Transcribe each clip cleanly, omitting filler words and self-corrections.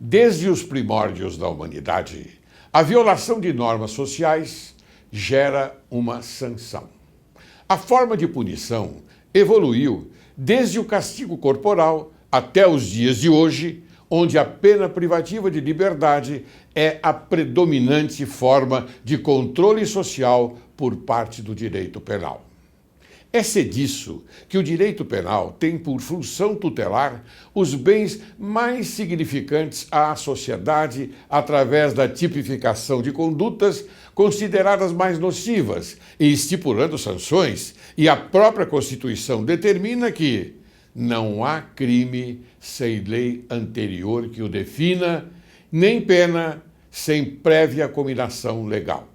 Desde os primórdios da humanidade, a violação de normas sociais gera uma sanção. A forma de punição evoluiu desde o castigo corporal até os dias de hoje, onde a pena privativa de liberdade é a predominante forma de controle social por parte do direito penal. É disso que o direito penal tem por função tutelar os bens mais significantes à sociedade através da tipificação de condutas consideradas mais nocivas e estipulando sanções, e a própria Constituição determina que não há crime sem lei anterior que o defina, nem pena sem prévia cominação legal.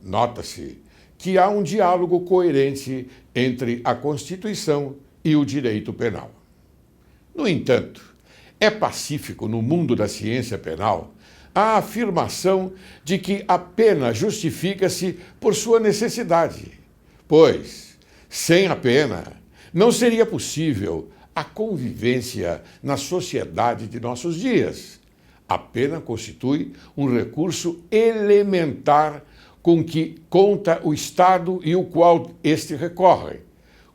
Nota-se que há um diálogo coerente entre a Constituição e o direito penal. No entanto, é pacífico no mundo da ciência penal a afirmação de que a pena justifica-se por sua necessidade, pois, sem a pena, não seria possível a convivência na sociedade de nossos dias. A pena constitui um recurso elementar com que conta o Estado e o qual este recorre,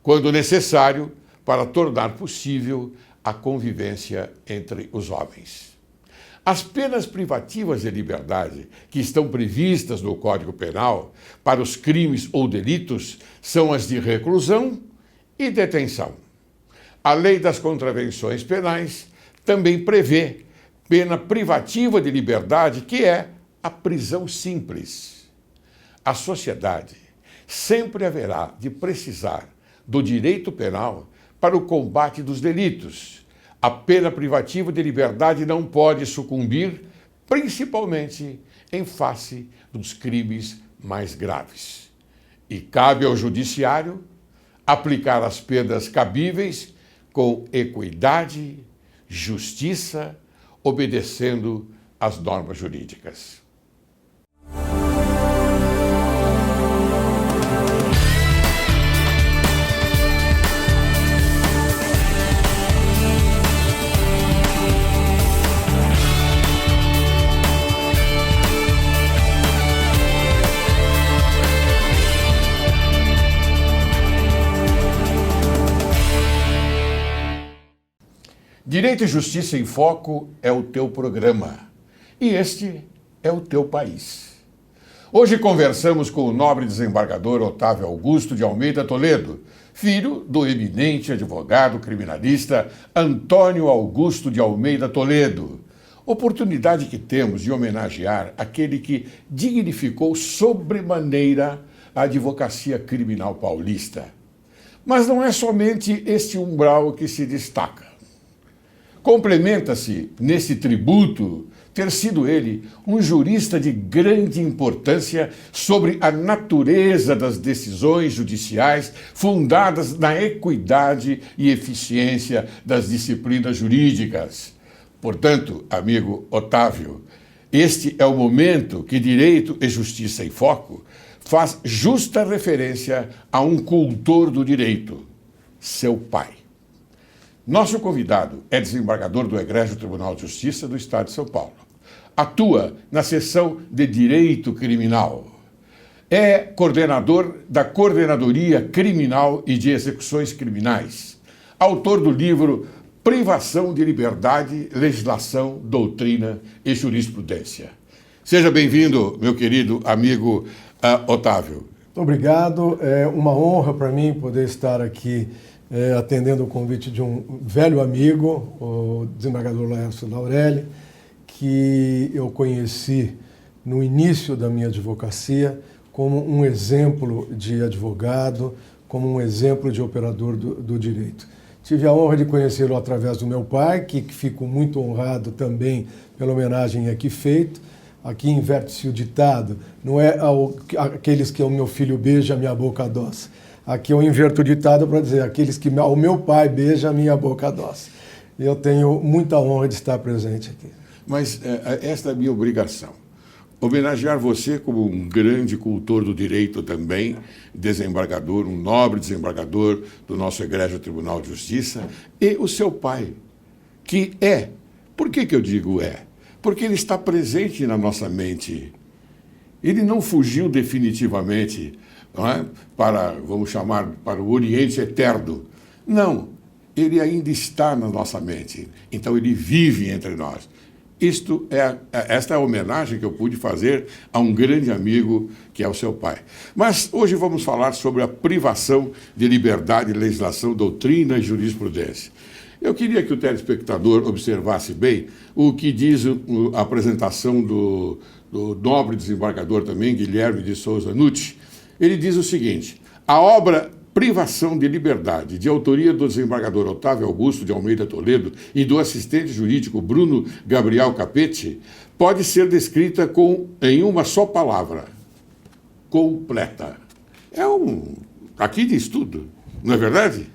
quando necessário, para tornar possível a convivência entre os homens. As penas privativas de liberdade que estão previstas no Código Penal para os crimes ou delitos são as de reclusão e detenção. A Lei das Contravenções Penais também prevê pena privativa de liberdade, que é a prisão simples. A sociedade sempre haverá de precisar do direito penal para o combate dos delitos. A pena privativa de liberdade não pode sucumbir, principalmente em face dos crimes mais graves. E cabe ao Judiciário aplicar as penas cabíveis com equidade, justiça, obedecendo às normas jurídicas. Direito e Justiça em Foco é o teu programa e este é o teu país. Hoje conversamos com o nobre desembargador Otávio Augusto de Almeida Toledo, filho do eminente advogado criminalista Antônio Augusto de Almeida Toledo. Oportunidade que temos de homenagear aquele que dignificou sobremaneira a advocacia criminal paulista. Mas não é somente este umbral que se destaca. Complementa-se nesse tributo ter sido ele um jurista de grande importância sobre a natureza das decisões judiciais fundadas na equidade e eficiência das disciplinas jurídicas. Portanto, amigo Otávio, este é o momento que Direito e Justiça em Foco faz justa referência a um cultor do direito, seu pai. Nosso convidado é desembargador do Egrégio Tribunal de Justiça do Estado de São Paulo. Atua na seção de Direito Criminal. É coordenador da Coordenadoria Criminal e de Execuções Criminais. Autor do livro Privação de Liberdade, Legislação, Doutrina e Jurisprudência. Seja bem-vindo, meu querido amigo Otávio. Muito obrigado. É uma honra para mim poder estar aqui atendendo o convite de um velho amigo, o desembargador Laércio Laurelli, que eu conheci no início da minha advocacia como um exemplo de advogado, como um exemplo de operador do direito. Tive a honra de conhecê-lo através do meu pai, que fico muito honrado também pela homenagem aqui feita. Aqui inverte-se o ditado, não é aqueles que o meu filho beija, a minha boca adoça. Aqui eu inverto o ditado para dizer, aqueles que o meu pai beija, a minha boca adoça. Eu tenho muita honra de estar presente aqui. Mas esta é a minha obrigação. Homenagear você como um grande cultor do direito também, desembargador, um nobre desembargador do nosso Egrégio Tribunal de Justiça, e o seu pai, que é Por que eu digo é? Porque ele está presente na nossa mente. Ele não fugiu definitivamente, não é? Para, vamos chamar, para o Oriente Eterno. Não, ele ainda está na nossa mente. Então ele vive entre nós. Esta é a homenagem que eu pude fazer a um grande amigo que é o seu pai. Mas hoje vamos falar sobre a privação de liberdade, legislação, doutrina e jurisprudência. Eu queria que o telespectador observasse bem o que diz a apresentação do nobre desembargador também, Guilherme de Souza Nucci. Ele diz o seguinte: a obra Privação de Liberdade, de autoria do desembargador Otávio Augusto de Almeida Toledo e do assistente jurídico Bruno Gabriel Capete, pode ser descrita em uma só palavra: completa. Aqui diz tudo, não é verdade?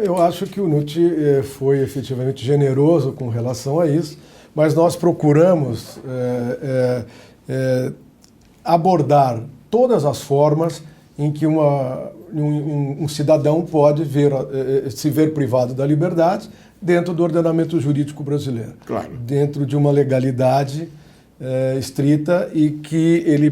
Eu acho que o Nucci foi efetivamente generoso com relação a isso, mas nós procuramos abordar todas as formas em que um cidadão pode se ver privado da liberdade dentro do ordenamento jurídico brasileiro. Claro. Dentro de uma legalidade estrita e que ele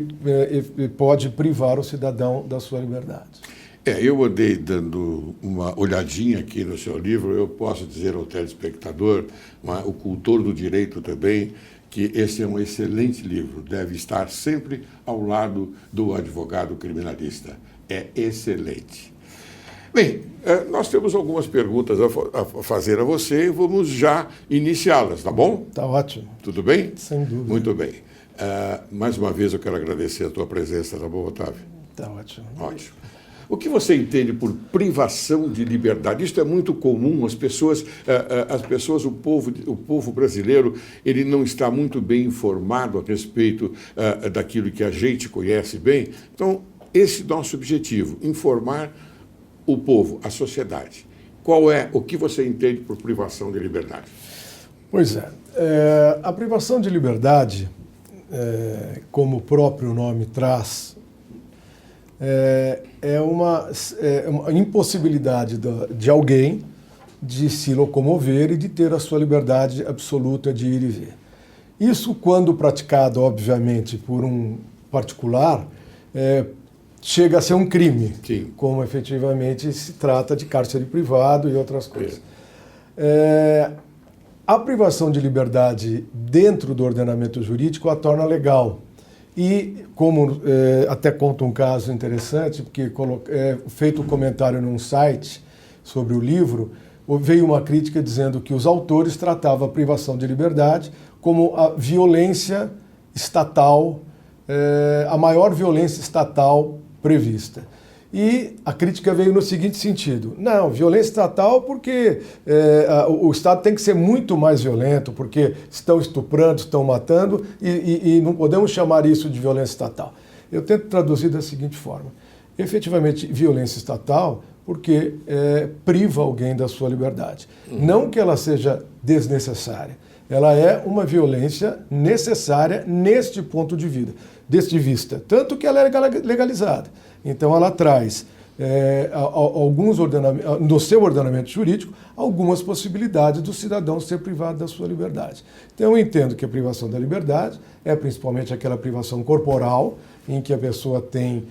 pode privar o cidadão da sua liberdade. Eu andei dando uma olhadinha aqui no seu livro. Eu posso dizer ao telespectador, o cultor do direito também, que esse é um excelente livro, deve estar sempre ao lado do advogado criminalista. É excelente. Bem, nós temos algumas perguntas a fazer a você e vamos já iniciá-las, tá bom? Tá ótimo. Tudo bem? Sem dúvida. Muito bem. Mais uma vez eu quero agradecer a tua presença, tá bom, Otávio? Tá ótimo. Ótimo. O que você entende por privação de liberdade? Isso é muito comum. As pessoas, o povo brasileiro, ele não está muito bem informado a respeito daquilo que a gente conhece bem. Então, esse é o nosso objetivo: informar o povo, a sociedade. O que você entende por privação de liberdade? Pois é. A privação de liberdade, como o próprio nome traz, é uma impossibilidade de alguém de se locomover e de ter a sua liberdade absoluta de ir e vir. Isso, quando praticado, obviamente, por um particular, chega a ser um crime, Sim. Como efetivamente se trata de cárcere privado e outras coisas. A privação de liberdade dentro do ordenamento jurídico a torna legal. E, como até conta um caso interessante, porque feito um comentário num site sobre o livro, veio uma crítica dizendo que os autores tratavam a privação de liberdade como a violência estatal, a maior violência estatal prevista. E a crítica veio no seguinte sentido: não, violência estatal porque o Estado tem que ser muito mais violento, porque estão estuprando, estão matando, e não podemos chamar isso de violência estatal. Eu tento traduzir da seguinte forma: efetivamente, violência estatal porque priva alguém da sua liberdade. Não que ela seja desnecessária, ela é uma violência necessária neste ponto de vista, tanto que ela é legalizada. Então ela traz no seu ordenamento jurídico algumas possibilidades do cidadão ser privado da sua liberdade. Então eu entendo que a privação da liberdade é principalmente aquela privação corporal em que a pessoa tem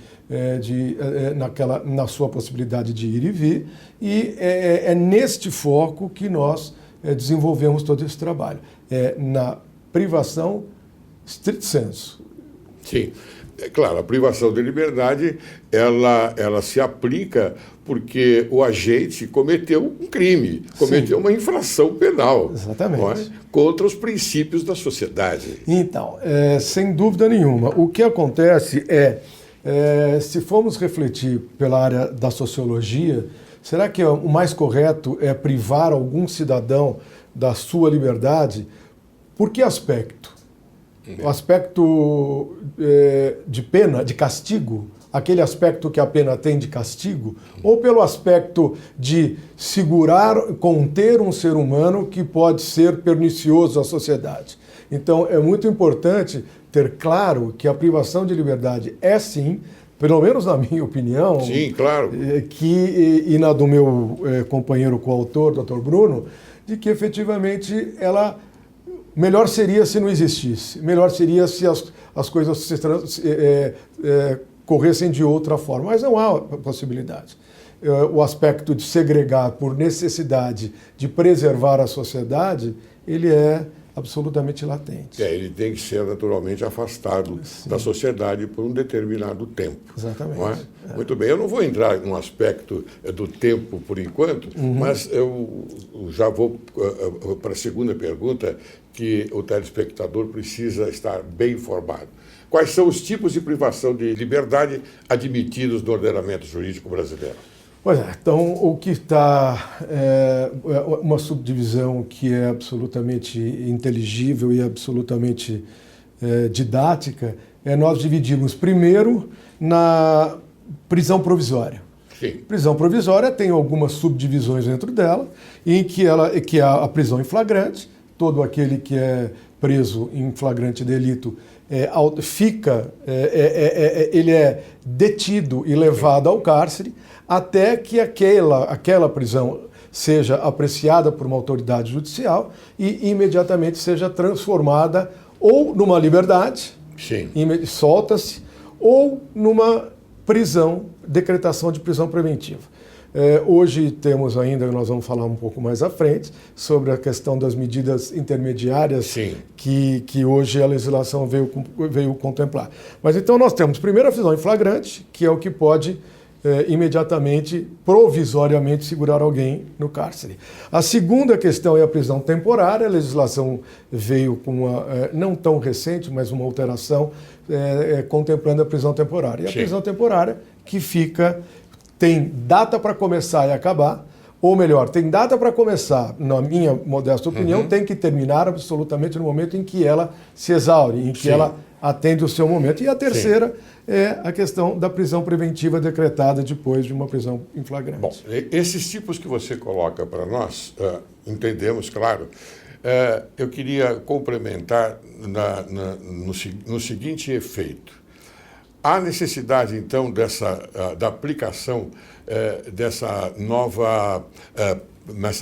na sua possibilidade de ir e vir, e é neste foco que nós desenvolvemos todo esse trabalho, na privação stricto sensu. Sim. É claro, a privação de liberdade, ela se aplica porque o agente cometeu um crime, cometeu Sim. uma infração penal. Exatamente. Contra os princípios da sociedade. Então, sem dúvida nenhuma, o que acontece se formos refletir pela área da sociologia, será que o mais correto é privar algum cidadão da sua liberdade? Por que aspecto? O aspecto de pena, de castigo, aquele aspecto que a pena tem de castigo, ou pelo aspecto de conter um ser humano que pode ser pernicioso à sociedade. Então, é muito importante ter claro que a privação de liberdade é sim, pelo menos na minha opinião, sim, claro. E na do meu companheiro coautor, Dr. Bruno, de que efetivamente melhor seria se não existisse, melhor seria se as coisas corressem de outra forma, mas não há possibilidade. O aspecto de segregar por necessidade de preservar a sociedade, ele é absolutamente latente. Ele tem que ser naturalmente afastado da sociedade por um determinado tempo. Exatamente. Não é? Muito bem, eu não vou entrar no aspecto do tempo por enquanto, mas eu já vou para a segunda pergunta, que o telespectador precisa estar bem informado. Quais são os tipos de privação de liberdade admitidos no ordenamento jurídico brasileiro? Pois é, então o que está uma subdivisão que é absolutamente inteligível e absolutamente didática, nós dividimos primeiro na prisão provisória. Sim. Prisão provisória tem algumas subdivisões dentro dela, em que é a prisão em flagrante, todo aquele que é preso em flagrante delito ele é detido e levado ao cárcere até que aquela prisão seja apreciada por uma autoridade judicial e imediatamente seja transformada ou numa liberdade, solta-se, ou numa prisão, decretação de prisão preventiva. Hoje temos ainda, nós vamos falar um pouco mais à frente, sobre a questão das medidas intermediárias que hoje a legislação veio contemplar. Mas então nós temos primeiro a prisão em flagrante, que é o que pode imediatamente, provisoriamente, segurar alguém no cárcere. A segunda questão é a prisão temporária. A legislação veio com uma, não tão recente, mas uma alteração contemplando a prisão temporária. E a prisão temporária que tem data para começar e acabar, ou melhor, tem data para começar, na minha modesta opinião, tem que terminar absolutamente no momento em que ela se exaure, em que ela atende o seu momento. E a terceira é a questão da prisão preventiva decretada depois de uma prisão em flagrante. Bom, esses tipos que você coloca para nós, entendemos, claro. Eu queria complementar no seguinte efeito. Há necessidade, então, da aplicação nessa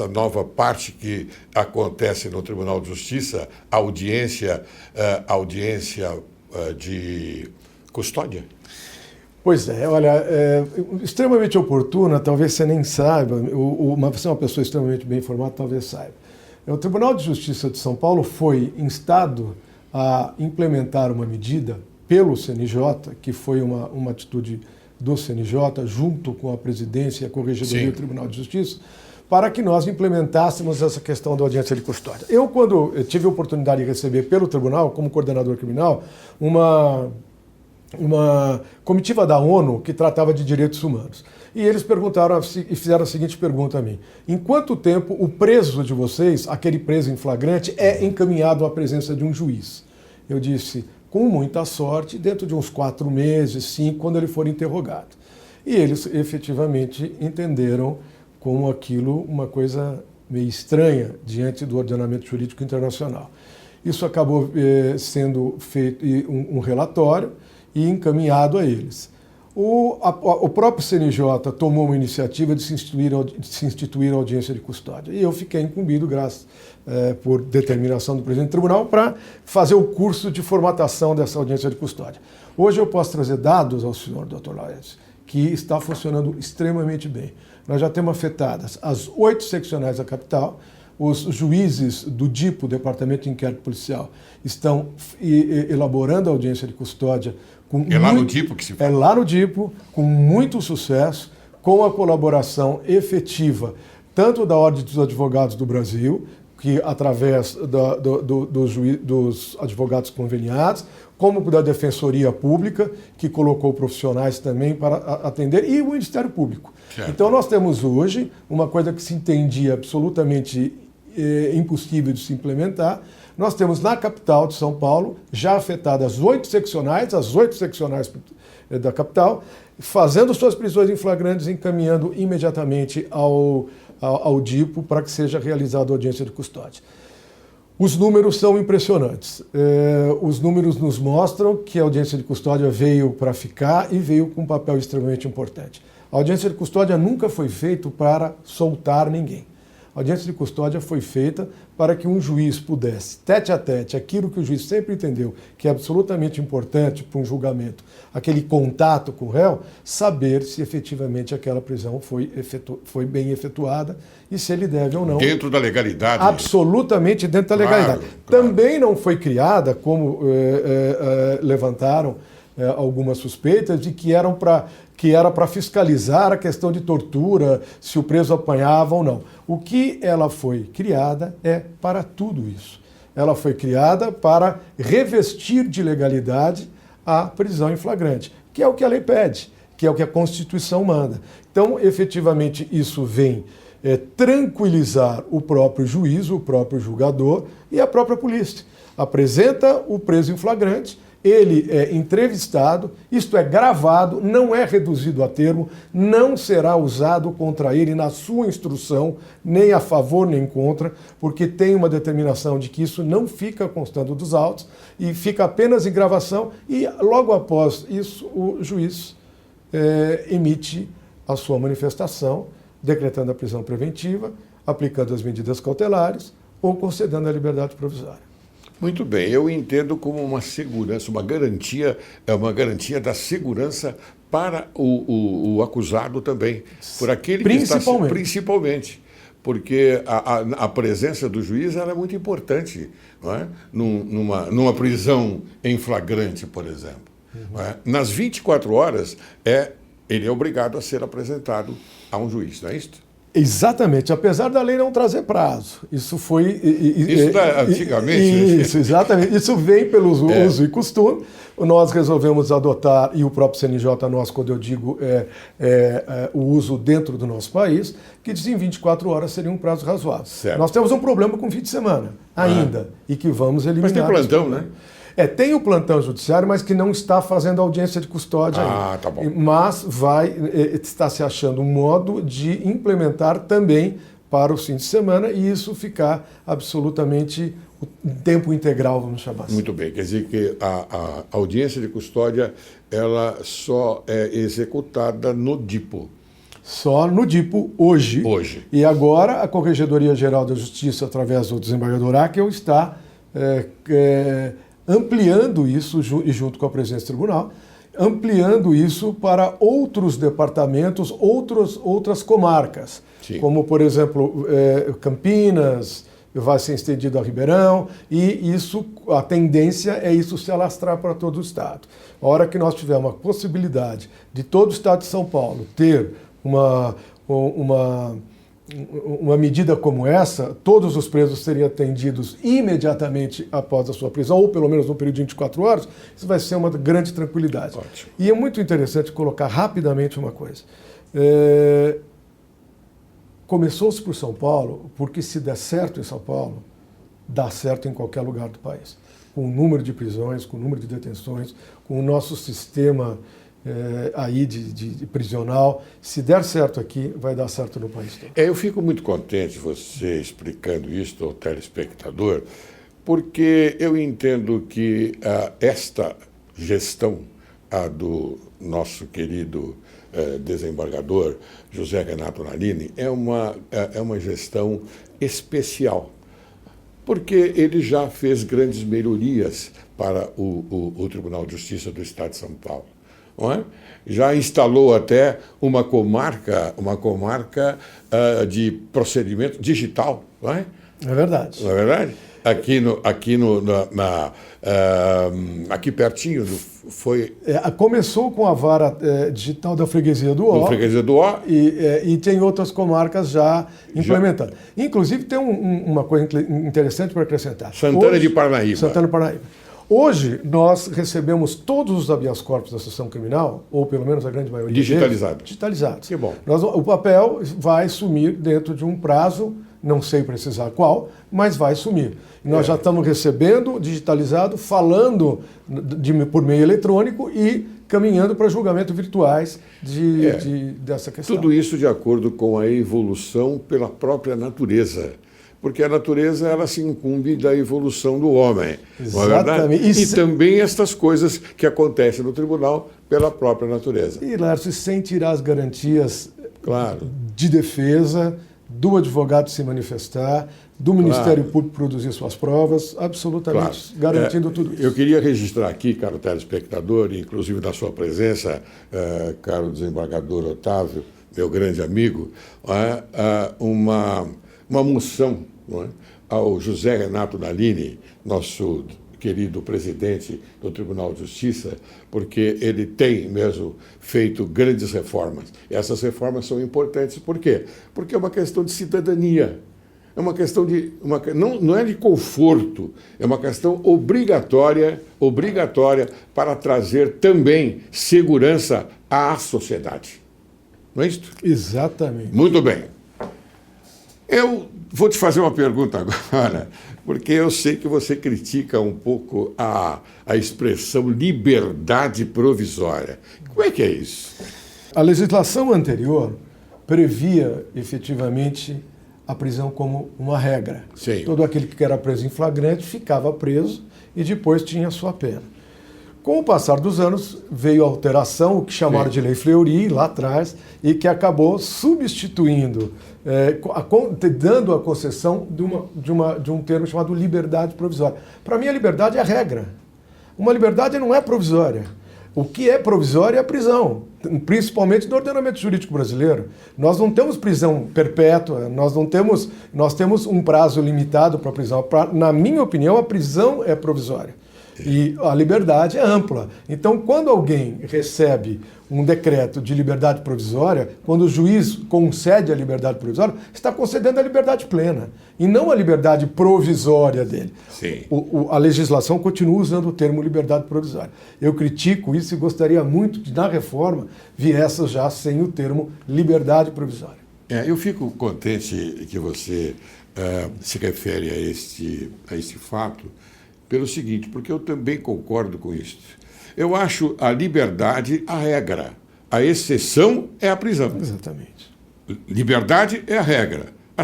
nova parte que acontece no Tribunal de Justiça, audiência de custódia? Pois é, olha, extremamente oportuna, talvez você nem saiba, você é uma pessoa extremamente bem informada, talvez saiba. O Tribunal de Justiça de São Paulo foi instado a implementar uma medida pelo CNJ, que foi uma atitude do CNJ, junto com a presidência e a Corregedoria do Tribunal de Justiça, para que nós implementássemos essa questão da audiência de custódia. Quando eu tive a oportunidade de receber pelo tribunal, como coordenador criminal, uma comitiva da ONU que tratava de direitos humanos. E eles perguntaram e fizeram a seguinte pergunta a mim: em quanto tempo o preso de vocês, aquele preso em flagrante, é encaminhado à presença de um juiz? Eu disse: com muita sorte, dentro de uns 4 meses, 5, quando ele for interrogado. E eles efetivamente entenderam como aquilo uma coisa meio estranha diante do ordenamento jurídico internacional. Isso acabou sendo feito um relatório e encaminhado a eles. O próprio CNJ tomou uma iniciativa de se instituir a audiência de custódia. E eu fiquei incumbido, por determinação do presidente do tribunal, para fazer o curso de formatação dessa audiência de custódia. Hoje eu posso trazer dados ao senhor, doutor Laércio, que está funcionando extremamente bem. Nós já temos afetadas as 8 seccionais da capital. Os juízes do DIPO, Departamento de Inquérito Policial, estão elaborando a audiência de custódia. Lá no DIPO que se fala? É lá no DIPO, com muito sucesso, com a colaboração efetiva, tanto da Ordem dos Advogados do Brasil, que através dos advogados conveniados, como da Defensoria Pública, que colocou profissionais também para atender, e o Ministério Público. Certo. Então nós temos hoje uma coisa que se entendia absolutamente impossível de se implementar. Nós temos na capital de São Paulo já afetadas as 8 seccionais da capital, fazendo suas prisões em flagrantes, encaminhando imediatamente ao DIPO para que seja realizada a audiência de custódia. Os números são impressionantes. Os números nos mostram que a audiência de custódia veio para ficar e veio com um papel extremamente importante. A audiência de custódia nunca foi feita para soltar ninguém. A audiência de custódia foi feita para que um juiz pudesse, tete a tete, aquilo que o juiz sempre entendeu que é absolutamente importante para um julgamento, aquele contato com o réu, saber se efetivamente aquela prisão foi bem efetuada e se ele deve ou não. Dentro da legalidade. Absolutamente dentro da legalidade. Claro. Também não foi criada, como levantaram algumas suspeitas, de que era para fiscalizar a questão de tortura, se o preso apanhava ou não. O que ela foi criada é para tudo isso. Ela foi criada para revestir de legalidade a prisão em flagrante, que é o que a lei pede, que é o que a Constituição manda. Então, efetivamente, isso vem tranquilizar o próprio juiz, o próprio julgador e a própria polícia. Apresenta o preso em flagrante, ele é entrevistado, isto é gravado, não é reduzido a termo, não será usado contra ele na sua instrução, nem a favor nem contra, porque tem uma determinação de que isso não fica constando dos autos e fica apenas em gravação e logo após isso o juiz emite a sua manifestação, decretando a prisão preventiva, aplicando as medidas cautelares ou concedendo a liberdade provisória. Muito bem, eu entendo como uma segurança, uma garantia da segurança para o acusado também, por aquele que está... Principalmente, porque a presença do juiz ela é muito importante, não é? Numa prisão em flagrante, por exemplo. Não é? Nas 24 horas, ele é obrigado a ser apresentado a um juiz, não é isso? Exatamente, apesar da lei não trazer prazo. Isso foi... Isso antigamente? Isso, exatamente. Isso vem pelo uso e costume. Nós resolvemos adotar, e o próprio CNJ nosso, quando eu digo o uso dentro do nosso país, que diz em 24 horas seria um prazo razoável. Certo. Nós temos um problema com fim de semana ainda, e que vamos eliminar. Mas tem plantão, né? Tem o plantão judiciário, mas que não está fazendo audiência de custódia ainda. Tá bom. Mas está se achando um modo de implementar também para o fim de semana e isso ficar absolutamente o tempo integral, vamos chamar assim. Muito bem, quer dizer que a audiência de custódia ela só é executada no DIPO. Só no DIPO hoje. E agora a Corregedoria Geral da Justiça, através do desembargador Akel, está ampliando isso, e junto com a presidência do tribunal, ampliando isso para outros departamentos, outras comarcas. Sim. Como, por exemplo, Campinas, vai ser estendido a Ribeirão, e isso, a tendência é isso se alastrar para todo o estado. A hora que nós tivermos uma possibilidade de todo o estado de São Paulo ter uma medida como essa, todos os presos seriam atendidos imediatamente após a sua prisão, ou pelo menos no período de 24 horas, isso vai ser uma grande tranquilidade. Ótimo. E é muito interessante colocar rapidamente uma coisa. Começou-se por São Paulo, porque se der certo em São Paulo, dá certo em qualquer lugar do país. Com o número de prisões, com o número de detenções, com o nosso sistema aí de prisional. Se der certo aqui, vai dar certo no país todo. Eu fico muito contente você explicando isso ao telespectador, porque eu entendo que esta gestão do nosso querido desembargador José Renato Nalini é uma gestão especial, porque ele já fez grandes melhorias para o Tribunal de Justiça do Estado de São Paulo. Não é? Já instalou até uma comarca de procedimento digital, não é? É verdade. Não é verdade? Aqui pertinho foi... começou com a vara digital da Freguesia do Ó. E tem outras comarcas já implementando. Inclusive tem uma coisa interessante para acrescentar. Santana de Parnaíba. Hoje, nós recebemos todos os habeas corpus da Associação Criminal, ou pelo menos a grande maioria digitalizados. Que bom. O papel vai sumir dentro de um prazo, não sei precisar qual, mas vai sumir. E nós já estamos recebendo, digitalizado, falando por meio eletrônico e caminhando para julgamento virtuais dessa questão. Tudo isso de acordo com a evolução pela própria natureza. Porque a natureza ela se incumbe da evolução do homem. Não é verdade? E também estas coisas que acontecem no tribunal pela própria natureza. E, Lércio, sem tirar as garantias de defesa do advogado se manifestar, do Ministério Público produzir suas provas, absolutamente garantindo tudo isso. Eu queria registrar aqui, caro telespectador, inclusive da sua presença, caro desembargador Otávio, meu grande amigo, uma moção, não é, ao José Renato Nalini, nosso querido presidente do Tribunal de Justiça, porque ele tem mesmo feito grandes reformas. E essas reformas são importantes, por quê? Porque é uma questão de cidadania, é uma questão de... não é de conforto, é uma questão obrigatória para trazer também segurança à sociedade. Não é isso? Exatamente. Muito bem. Eu vou te fazer uma pergunta agora, porque eu sei que você critica um pouco a expressão liberdade provisória. Como é que é isso? A legislação anterior previa efetivamente a prisão como uma regra. Sim. Todo aquele que era preso em flagrante ficava preso e depois tinha a sua pena. Com o passar dos anos, veio a alteração, o que chamaram de Lei Fleury, lá atrás, e que acabou substituindo, dando a concessão de um termo chamado liberdade provisória. Para mim, a liberdade é a regra. Uma liberdade não é provisória. O que é provisório é a prisão, principalmente no ordenamento jurídico brasileiro. Nós não temos prisão perpétua, nós temos um prazo limitado para a prisão. Na minha opinião, a prisão é provisória. E a liberdade é ampla. Então, quando alguém recebe um decreto de liberdade provisória, quando o juiz concede a liberdade provisória, está concedendo a liberdade plena, e não a liberdade provisória dele. Sim. A legislação continua usando o termo liberdade provisória. Eu critico isso e gostaria muito que, na reforma, viesse já sem o termo liberdade provisória. Eu fico contente que você se refere a este fato, pelo seguinte, porque eu também concordo com isso. Eu acho a liberdade a regra, a exceção é a prisão. Exatamente. Liberdade é a regra, a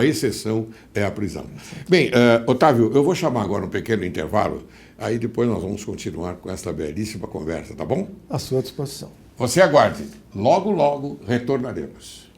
exceção é a prisão. Bem, Otávio, eu vou chamar agora um pequeno intervalo, aí depois nós vamos continuar com essa belíssima conversa, tá bom? À sua disposição. Você aguarde, logo, logo retornaremos.